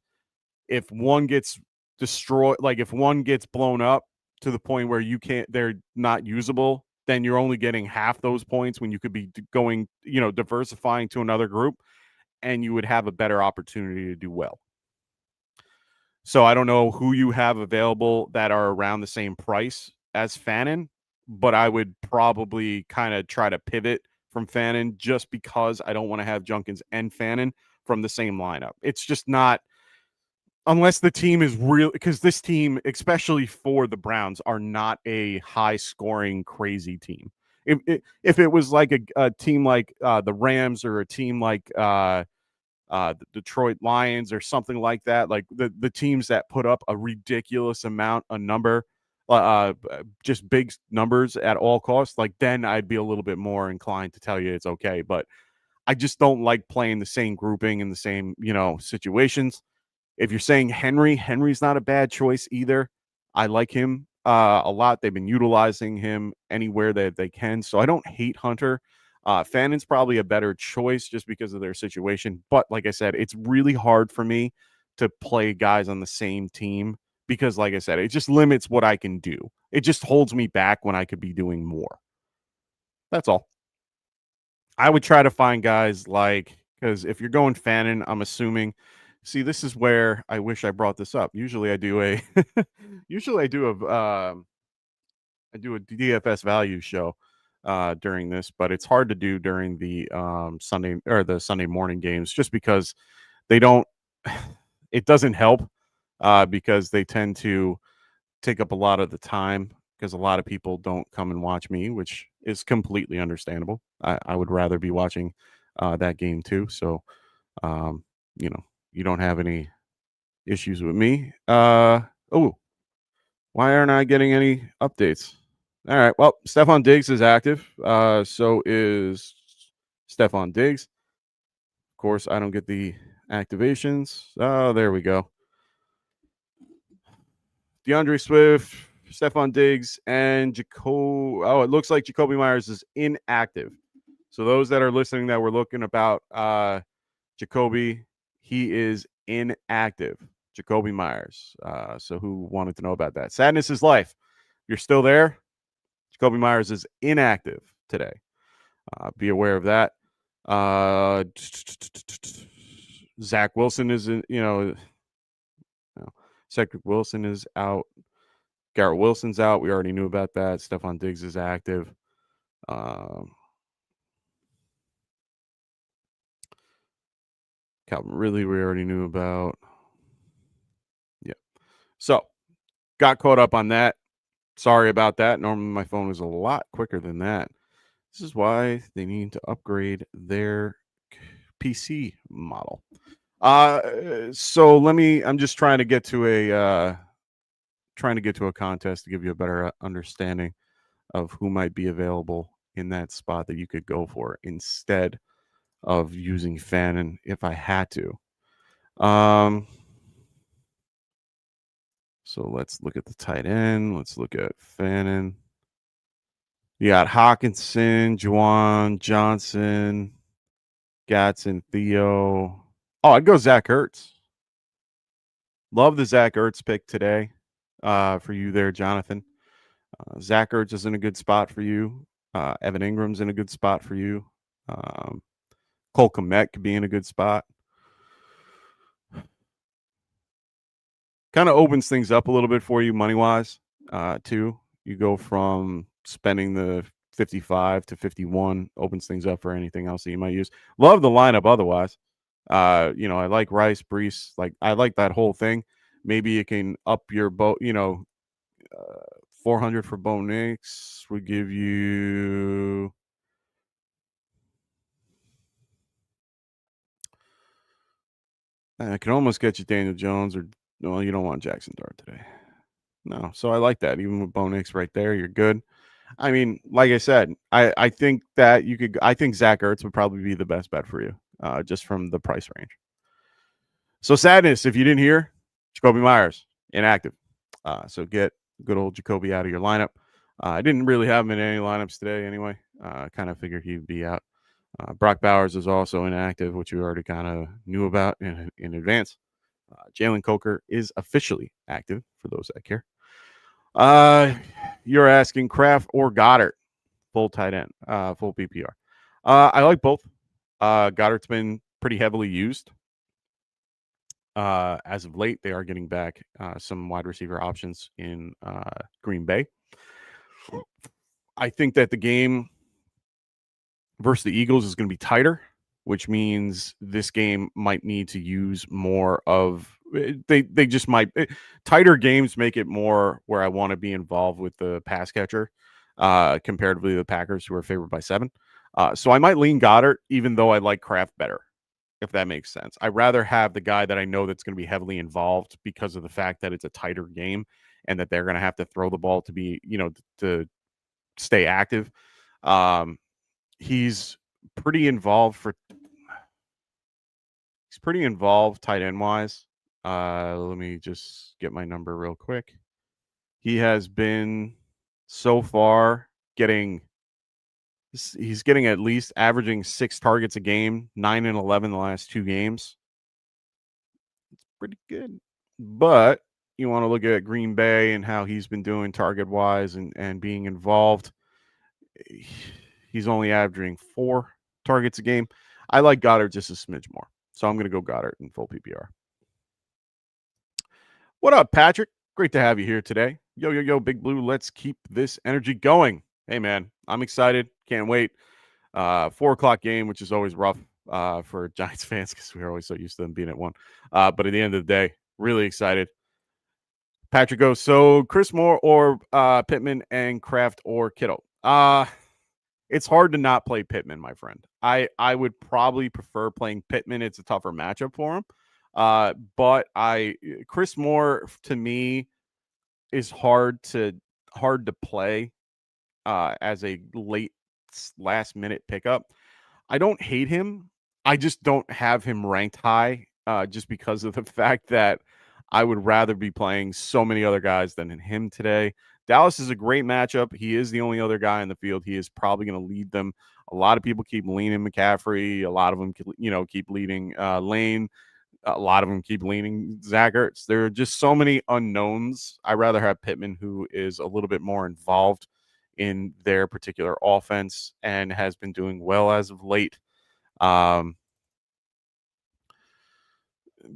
If one gets destroyed, like if one gets blown up to the point where they're not usable, then you're only getting half those points when you could be going, diversifying to another group, and you would have a better opportunity to do well. So I don't know who you have available that are around the same price as Fannin, but I would probably kind of try to pivot from Fannin just because I don't want to have Junkins and Fannin from the same lineup. It's just not, unless the team is real, because this team, especially for the Browns, are not a high-scoring, crazy team. If it was like a team like the Rams or a team like the Detroit Lions or something like that, like the teams that put up a ridiculous amount of number, just big numbers at all costs, like then I'd be a little bit more inclined to tell you it's okay. But I just don't like playing the same grouping in the same, situations. If you're saying Henry's not a bad choice either. I like him a lot. They've been utilizing him anywhere that they can. So I don't hate Hunter. Fannin's probably a better choice just because of their situation. But like I said, it's really hard for me to play guys on the same team because, like I said, it just limits what I can do. It just holds me back when I could be doing more. That's all. I would try to find guys like Because if you're going Fannin, I'm assuming. See, this is where I wish I brought this up. Usually I do a DFS value show during this, but it's hard to do during the Sunday or the Sunday morning games just because they don't. It doesn't help because they tend to take up a lot of the time because a lot of people don't come and watch me, which is completely understandable. I would rather be watching that game too. So, you don't have any issues with me. Why aren't I getting any updates? All right. Well, Stephon Diggs is active. So is Stephon Diggs. Of course, I don't get the activations. Oh, there we go. DeAndre Swift, Stephon Diggs, and it looks like Jacoby Myers is inactive. So those that are listening that were looking about Jacoby, he is inactive. Jacoby Myers. So who wanted to know about that? Sadness is life. You're still there. Jacoby Myers is inactive today. Be aware of that. Zach Wilson is Cedric Wilson is out. Garrett Wilson's out. We already knew about that. Stephon Diggs is active. Calvin Ridley, we already knew about. Yeah. So, got caught up on that. Sorry about that. Normally, my phone was a lot quicker than that. This is why they need to upgrade their PC model. So I'm just trying to get to a contest to give you a better understanding of who might be available in that spot that you could go for instead of using Fannin if I had to. So let's look at the tight end. Let's look at Fannin. You got Hawkinson, Juwan Johnson, Gatson, Theo. Oh, I'd go Zach Ertz. Love the Zach Ertz pick today for you there, Jonathan. Zach Ertz is in a good spot for you. Evan Ingram's in a good spot for you. Cole Kmet could be in a good spot. Kind of opens things up a little bit for you money-wise, too. You go from spending the 55 to 51, opens things up for anything else that you might use. Love the lineup otherwise. I like Rice, Brees. I like that whole thing. Maybe it can up your boat, 400 for Bo Nix would give you I can almost get you Daniel Jones you don't want Jackson Dart today. No, so I like that. Even with Bo Nix right there, you're good. I mean, like I said, I think that I think Zach Ertz would probably be the best bet for you, just from the price range. So sadness, if you didn't hear, Jacoby Myers, inactive. So get good old Jacoby out of your lineup. I didn't really have him in any lineups today anyway. Kind of figured he'd be out. Brock Bowers is also inactive, which you already kind of knew about in advance. Jalen Coker is officially active for those that care. You're asking Kraft or Goddard, full tight end, full PPR. I like both. Goddard's been pretty heavily used. As of late, they are getting back some wide receiver options in Green Bay. I think that the game versus the Eagles is going to be tighter, which means this game might need to use more of they just might tighter games make it more where I want to be involved with the pass catcher comparatively to the Packers, who are favored by 7. So I might lean Goddard, even though I like Kraft better, if that makes sense. I'd rather have the guy that I know that's going to be heavily involved because of the fact that it's a tighter game and that they're going to have to throw the ball to be, to stay active. He's pretty involved tight end wise. Let me just get my number real quick. He has been so far he's getting at least averaging 6 targets a game, 9 and 11 the last 2 games. It's pretty good. But you want to look at Green Bay and how he's been doing target wise and being involved. He's only averaging 4 targets a game. I like Goddard just a smidge more. So I'm going to go Goddard in full PPR. What up, Patrick? Great to have you here today. Yo, yo, yo, Big Blue. Let's keep this energy going. Hey, man, I'm excited. Can't wait. 4:00 game, which is always rough for Giants fans because we're always so used to them being at 1. But at the end of the day, really excited. Patrick goes, so Chris Moore or Pittman and Kraft or Kittle? It's hard to not play Pittman, my friend. I would probably prefer playing Pittman. It's a tougher matchup for him. But Chris Moore to me is hard to play as a last minute pickup. I don't hate him. I just don't have him ranked high just because of the fact that I would rather be playing so many other guys than him today. Dallas is a great matchup. He is the only other guy in the field. He is probably going to lead them. A lot of people keep leaning McCaffrey. A lot of them, keep leading Lane. A lot of them keep leaning Zach Ertz. There are just so many unknowns. I'd rather have Pittman, who is a little bit more involved in their particular offense and has been doing well as of late.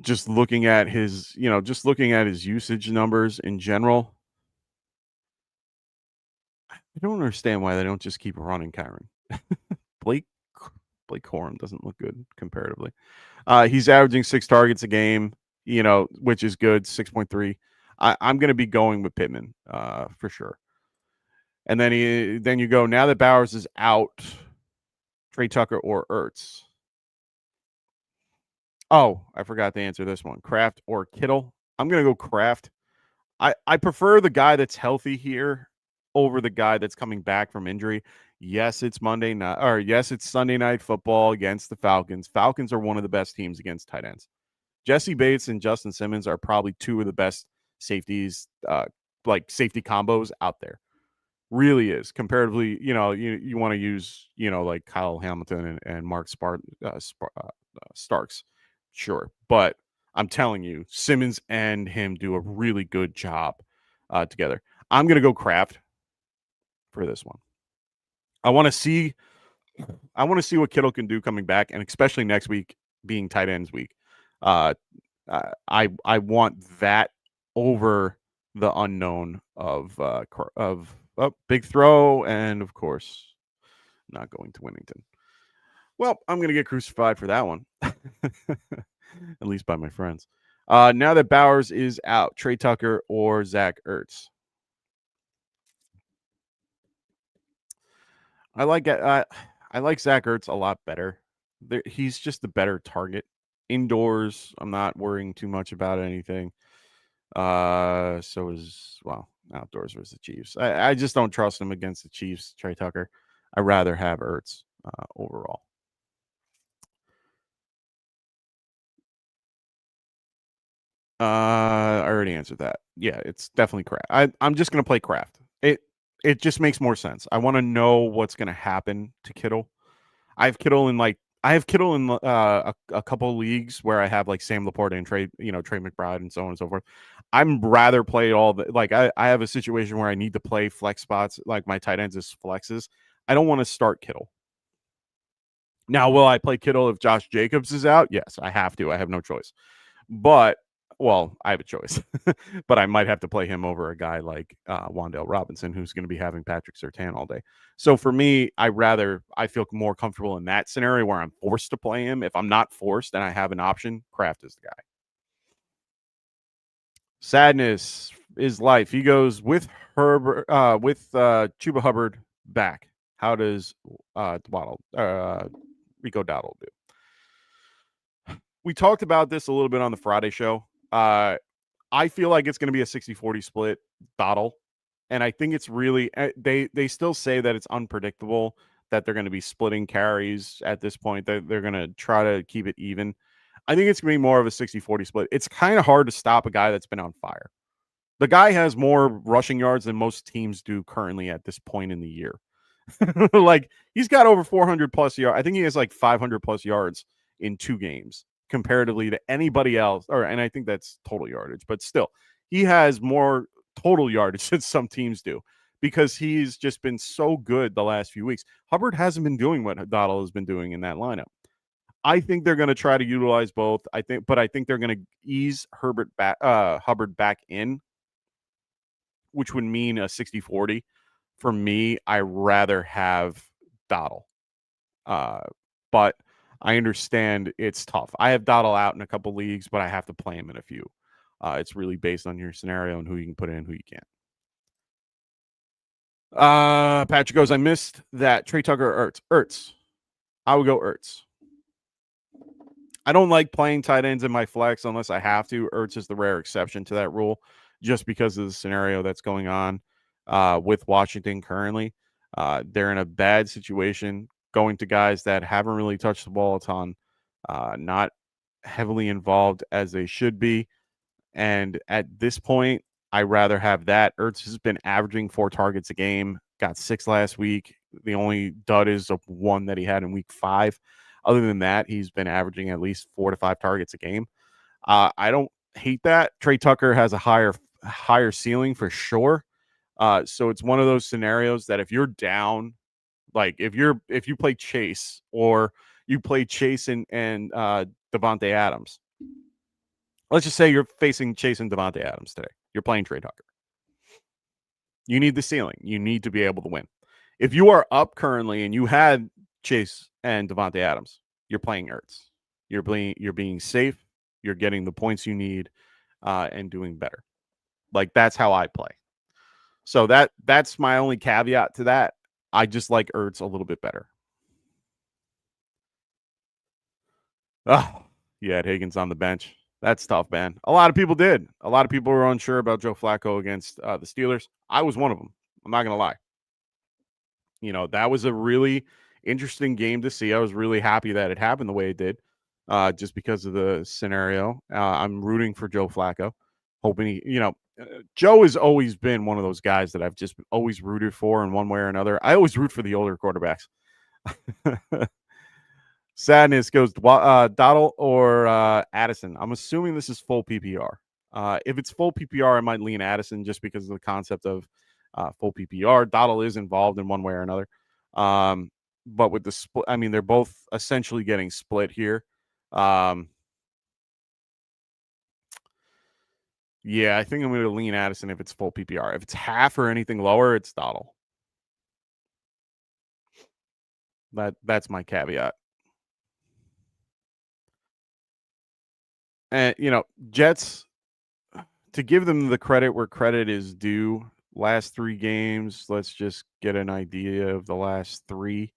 Just looking at his usage numbers in general, I don't understand why they don't just keep running Kyron. Blake Corum doesn't look good comparatively. He's averaging 6 targets a game, which is good, 6.3. I'm going to be going with Pittman for sure. And then you go, now that Bowers is out, Trey Tucker or Ertz. Oh, I forgot to answer this one. Kraft or Kittle? I'm going to go Kraft. I prefer the guy that's healthy here over the guy that's coming back from injury. Yes, it's Monday night, or yes, it's Sunday Night Football against the Falcons. Falcons are one of the best teams against tight ends. Jesse Bates and Justin Simmons are probably 2 of the best safeties, like safety combos out there. Really is. Comparatively, you want to use, like Kyle Hamilton and Mark Starks. Sure. But I'm telling you, Simmons and him do a really good job together. I'm going to go Kraft for this one. I want to see what Kittle can do coming back, and especially next week being tight ends week. I want that over the unknown of big throw, and of course, not going to Winnington. Well, I'm going to get crucified for that one, at least by my friends. Now that Bowers is out, Trey Tucker or Zach Ertz? I like Zach Ertz a lot better. He's just the better target. Indoors, I'm not worrying too much about anything. Outdoors versus the Chiefs. I just don't trust him against the Chiefs, Trey Tucker. I'd rather have Ertz overall. I already answered that. Yeah, it's definitely Kraft. I'm just going to play Kraft. It just makes more sense. I want to know what's going to happen to Kittle. I have Kittle in a couple of leagues where I have like Sam Laporta and Trey McBride and so on and so forth. I'm rather play all the I have a situation where I need to play flex spots, like my tight ends as flexes. I don't want to start Kittle. Now, will I play Kittle if Josh Jacobs is out? Yes, I have to. I have no choice. But I have a choice, but I might have to play him over a guy like Wan'Dale Robinson, who's going to be having Patrick Surtain all day. So for me, I feel more comfortable in that scenario where I'm forced to play him. If I'm not forced and I have an option, Kraft is the guy. Sadness is life. He goes with Chuba Hubbard back. How does Rico Dowdle do? We talked about this a little bit on the Friday show. I feel like it's going to be a 60-40 split battle. And I think it's really, they still say that it's unpredictable, that they're going to be splitting carries at this point. They're going to try to keep it even. I think it's going to be more of a 60-40 split. It's kind of hard to stop a guy that's been on fire. The guy has more rushing yards than most teams do currently at this point in the year. Like, he's got over 400 plus yards. I think he has like 500 plus yards in 2 games comparatively to anybody else. And I think that's total yardage, but still, he has more total yardage than some teams do because he's just been so good the last few weeks. Hubbard hasn't been doing what Dowdle has been doing in that lineup. I think they're going to try to utilize both. I think they're going to ease Hubbard back in, which would mean a 60-40. For me, I rather have Dottle. But I understand it's tough. I have Dottle out in a couple leagues, but I have to play him in a few. It's really based on your scenario and who you can put in, who you can't. Patrick goes, I missed that. Trey Tucker or Ertz. Ertz. I would go Ertz. I don't like playing tight ends in my flex unless I have to. Ertz is the rare exception to that rule, just because of the scenario that's going on with Washington currently. They're in a bad situation, going to guys that haven't really touched the ball a ton, not heavily involved as they should be. And at this point, I rather have that. Ertz has been averaging 4 targets a game, got 6 last week. The only dud is of 1 that he had in week 5. Other than that, he's been averaging at least 4 to 5 targets a game. I don't hate that. Trey Tucker has a higher ceiling for sure. So it's one of those scenarios that if you're down, like if you play Chase or you play Chase and Devontae Adams, let's just say you're facing Chase and Devontae Adams today. You're playing Trey Tucker. You need the ceiling. You need to be able to win. If you are up currently and you had Chase and Devontae Adams, you're playing Ertz. You're being safe. You're getting the points you need and doing better. Like, that's how I play. So that's my only caveat to that. I just like Ertz a little bit better. Oh, you had Higgins on the bench. That's tough, man. A lot of people did. A lot of people were unsure about Joe Flacco against the Steelers. I was one of them. I'm not going to lie. You know, that was a really interesting game to see. I was really happy that it happened the way it did, just because of the scenario. I'm rooting for Joe Flacco, hoping Joe has always been one of those guys that I've just always rooted for in one way or another. I always root for the older quarterbacks. Sadness goes Dottle or Addison. I'm assuming this is full PPR. If it's full PPR, I might lean Addison just because of the concept of full PPR. Dottle is involved in one way or another. But with the split, I mean, they're both essentially getting split here. Yeah, I think I'm going to lean Addison if it's full PPR. If it's half or anything lower, it's Dottle. That's my caveat. And, Jets, to give them the credit where credit is due, last 3 games, let's just get an idea of the last 3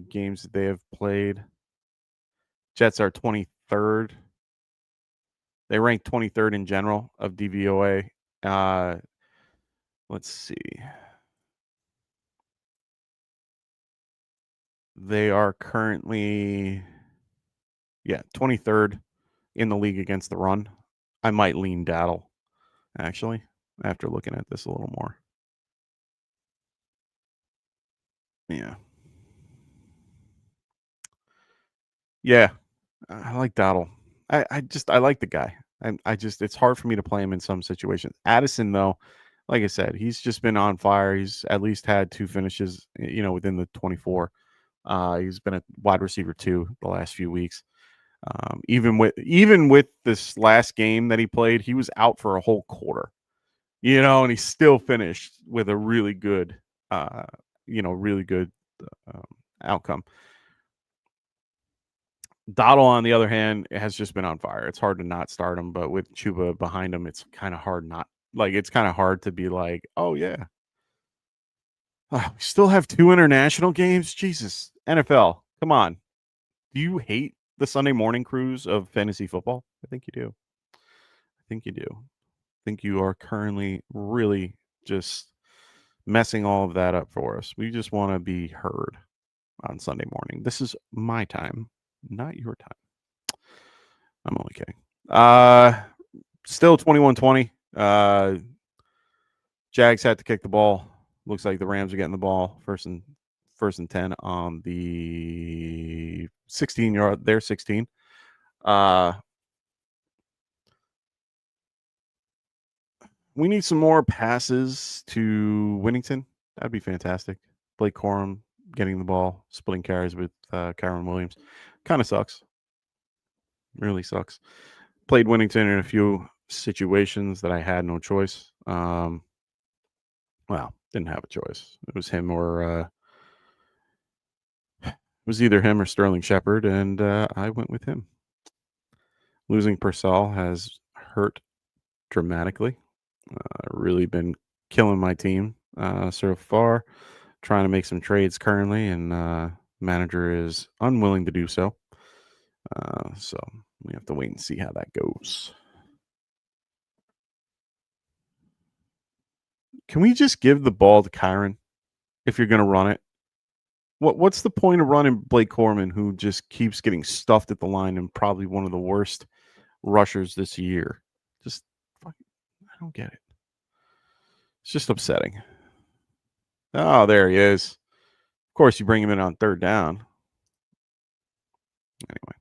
games that they have played. Jets are 23rd. They rank 23rd in general of DVOA. Let's see. They are currently, 23rd in the league against the run. I might lean Dottle, actually, after looking at this a little more. Yeah. Yeah. I like Dottle. I like the guy. It's hard for me to play him in some situations. Addison, though, like I said, he's just been on fire. He's at least had 2 finishes, within the 24. He's been a wide receiver 2 the last few weeks. Even with this last game that he played, he was out for a whole quarter, and he still finished with a really good, outcome. Dottle, on the other hand, has just been on fire. It's hard to not start him, but with Chuba behind him, it's kind of hard it's kind of hard to be like, oh yeah. We still have 2 international games? Jesus. NFL, come on. Do you hate the Sunday morning cruise of fantasy football? I think you do. I think you are currently really just messing all of that up for us. We just want to be heard on Sunday morning. This is my time, not your time. I'm only kidding. Still 21-20. Jags had to kick the ball. Looks like the Rams are getting the ball first and 10 on the 16-yard. They're 16. We need some more passes to Winnington. That'd be fantastic. Blake Corum getting the ball, splitting carries with Kyron Williams. Kind of sucks. Really sucks. Played Winnington in a few situations that I had no choice. Well, didn't have a choice. It was him or it was either him or Sterling Shepard, and I went with him. Losing Purcell has hurt dramatically. Really been killing my team so far. Trying to make some trades currently, and manager is unwilling to do so. So we have to wait and see how that goes. Can we just give the ball to Kyron if you're going to run it? What's the point of running Blake Corman, who just keeps getting stuffed at the line and probably one of the worst rushers this year? Just I don't get it. It's just upsetting. Oh, there he is. Of course, you bring him in on third down. Anyway,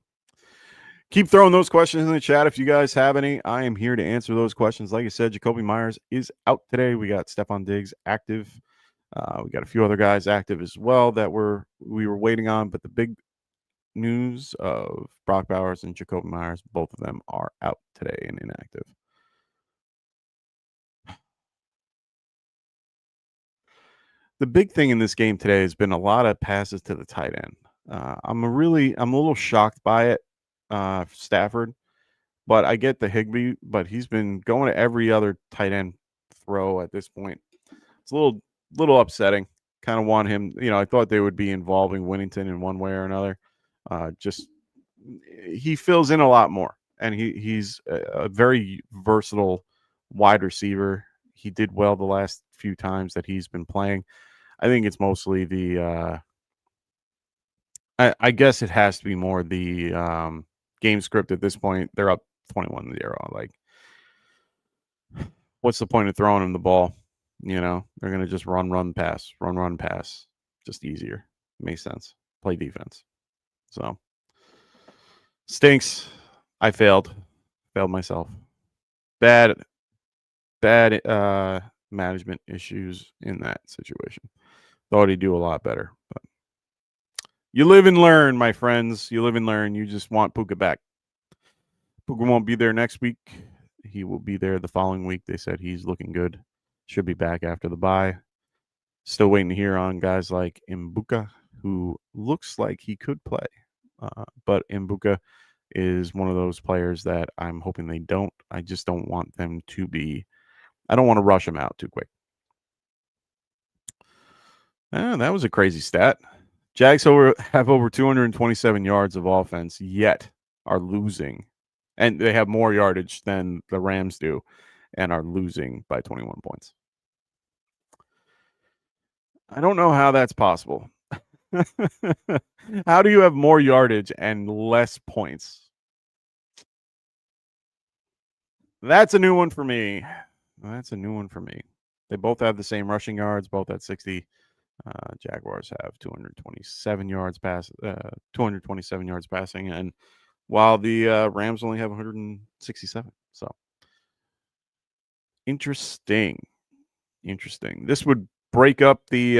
keep throwing those questions in the chat if you guys have any. I am here to answer those questions. Like I said, Jacoby Myers is out today. We got Stephon Diggs active. We got a few other guys active as well that we were waiting on, but the big news of Brock Bowers and Jacoby Myers, both of them are out today and inactive. The big thing in this game today has been a lot of passes to the tight end. I'm a little shocked by it, Stafford, but I get the Higbee, but he's been going to every other tight end throw at this point. It's a little upsetting. Kind of want him, I thought they would be involving Winnington in one way or another. Just he fills in a lot more, and he's a very versatile wide receiver. He did well the last few times that he's been playing. I think it's mostly the I guess it has to be more the game script at this point. They're up 21-0. Like, what's the point of throwing him the ball? They're going to just run, pass. Just easier. Makes sense. Play defense. So, stinks. I failed myself. Bad management issues in that situation. Thought he'd do a lot better. But you live and learn, my friends. You live and learn. You just want Puka back. Puka won't be there next week. He will be there the following week. They said he's looking good. Should be back after the bye. Still waiting to hear on guys like Mbuka, who looks like he could play. But Mbuka is one of those players that I'm hoping they don't. I just don't want them to be. I don't want to rush him out too quick. That was a crazy stat. Jags have over 227 yards of offense, yet are losing. And they have more yardage than the Rams do and are losing by 21 points. I don't know how that's possible. How do you have more yardage and less points? That's a new one for me. They both have the same rushing yards, both at 60. Jaguars have 227 yards 227 yards passing, and while the Rams only have 167. So interesting. This would break up the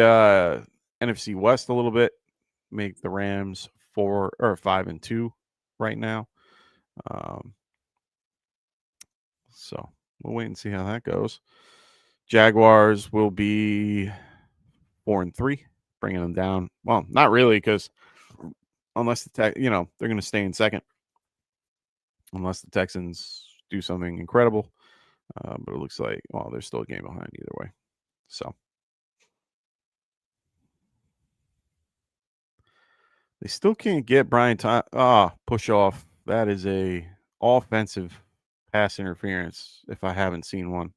NFC West a little bit, make the Rams 5-2 right now. So we'll wait and see how that goes. Jaguars will be 4-3, bringing them down. Well, not really, because unless they're going to stay in second, unless the Texans do something incredible. But it looks like, they're still a game behind either way. So they still can't get Brian push off. That is a offensive pass interference if I haven't seen one.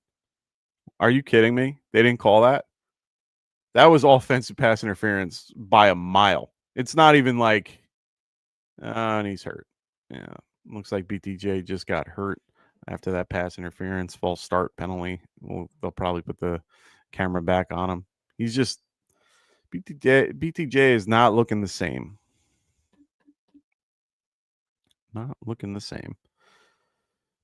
Are you kidding me? They didn't call that? That was offensive pass interference by a mile. It's not even like, and he's hurt. Yeah, looks like BTJ just got hurt after that pass interference, false start penalty. They'll probably put the camera back on him. He's just BTJ is not looking the same. Not looking the same.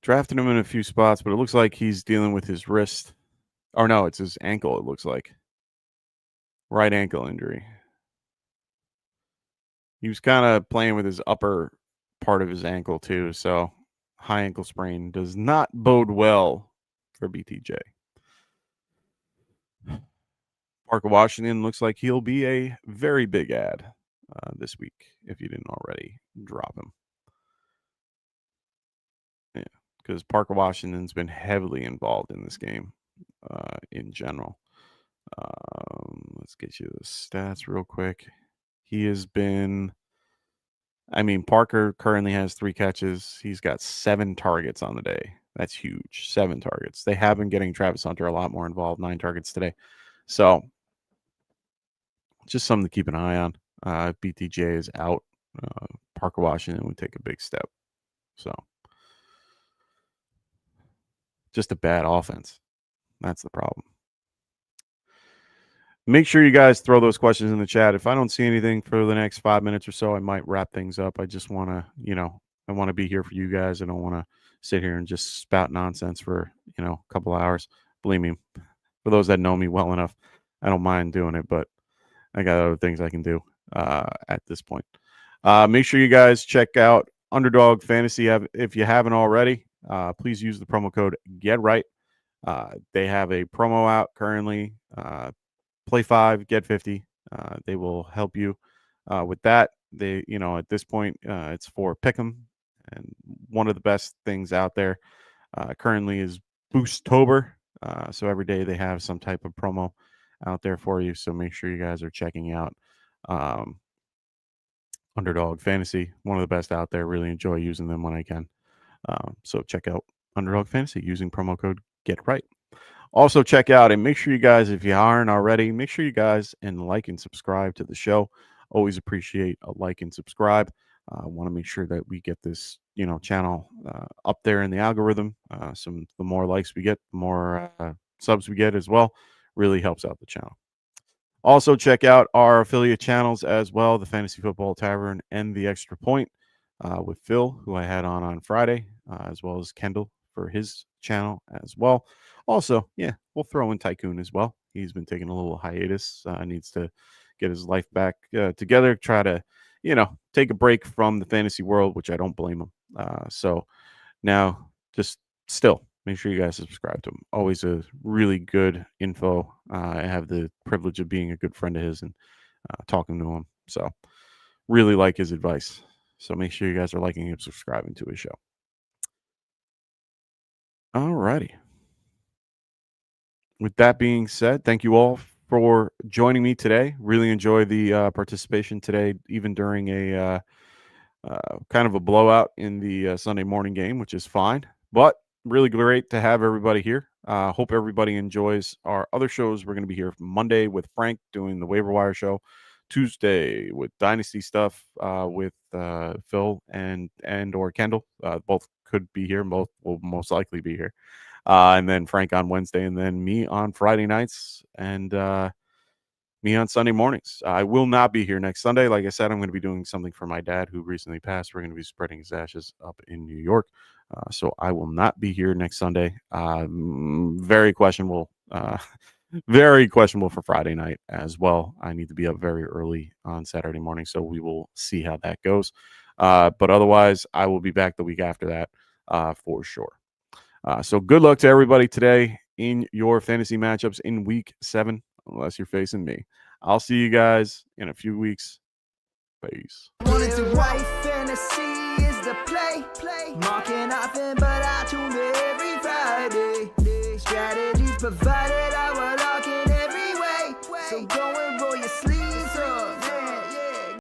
Drafted him in a few spots, but it looks like he's dealing with his wrist. Or no, it's his ankle, it looks like. Right ankle injury. He was kind of playing with his upper part of his ankle too, so high ankle sprain does not bode well for BTJ. Parker Washington looks like he'll be a very big ad this week if you didn't already drop him. Yeah, because Parker Washington's been heavily involved in this game in general. Let's get you the stats real quick. He has been, Parker currently has 3 catches. He's got 7 targets on the day. That's huge. 7 targets. They have been getting Travis Hunter a lot more involved, 9 targets today. So just something to keep an eye on. If BTJ is out, Parker Washington would take a big step. So just a bad offense. That's the problem. Make sure you guys throw those questions in the chat. If I don't see anything for the next 5 minutes or so, I might wrap things up. I just want to, I want to be here for you guys. I don't want to sit here and just spout nonsense for, a couple hours. Believe me, for those that know me well enough, I don't mind doing it, but I got other things I can do at this point. Make sure you guys check out Underdog Fantasy if you haven't already. Please use the promo code GETRIGHT. They have a promo out currently. Play 5, get 50. They will help you with that. They, at this point, it's for Pick'em, and one of the best things out there currently is Boosttober. So every day they have some type of promo out there for you. So make sure you guys are checking out Underdog Fantasy, one of the best out there. Really enjoy using them when I can. So check out Underdog Fantasy using promo code GETRIGHT. Also check out and make sure you guys, if you aren't already, make sure you guys and like and subscribe to the show. Always appreciate a like and subscribe. Want to make sure that we get this, channel up there in the algorithm. The more likes we get, the more subs we get as well. Really helps out the channel. Also check out our affiliate channels as well, the Fantasy Football Tavern and the Extra Point with Phil, who I had on Friday, as well as Kendall for his channel as well. Also, we'll throw in Tycoon as well. He's been taking a little hiatus. Needs to get his life back together. Try to, take a break from the fantasy world, which I don't blame him. So now, just still make sure you guys subscribe to him. Always a really good info. I have the privilege of being a good friend of his and talking to him. So really like his advice. So make sure you guys are liking and subscribing to his show. All righty. With that being said, thank you all for joining me today. Really enjoy the participation today, even during a kind of a blowout in the Sunday morning game, which is fine. But really great to have everybody here. Hope everybody enjoys our other shows. We're going to be here Monday with Frank doing the waiver wire show. Tuesday with Dynasty stuff with Phil and or Kendall. Both could be here. Both will most likely be here. And then Frank on Wednesday, and then me on Friday nights, and me on Sunday mornings. I will not be here next Sunday. Like I said, I'm going to be doing something for my dad who recently passed. We're going to be spreading his ashes up in New York. So I will not be here next Sunday. Very questionable. Very questionable for Friday night as well. I need to be up very early on Saturday morning, so we will see how that goes. But otherwise, I will be back the week after that for sure. So good luck to everybody today in your fantasy matchups in week 7, unless you're facing me. I'll see you guys in a few weeks. Peace. Fantasy is the play. Marking often, but I tune every Friday. Strategies provide.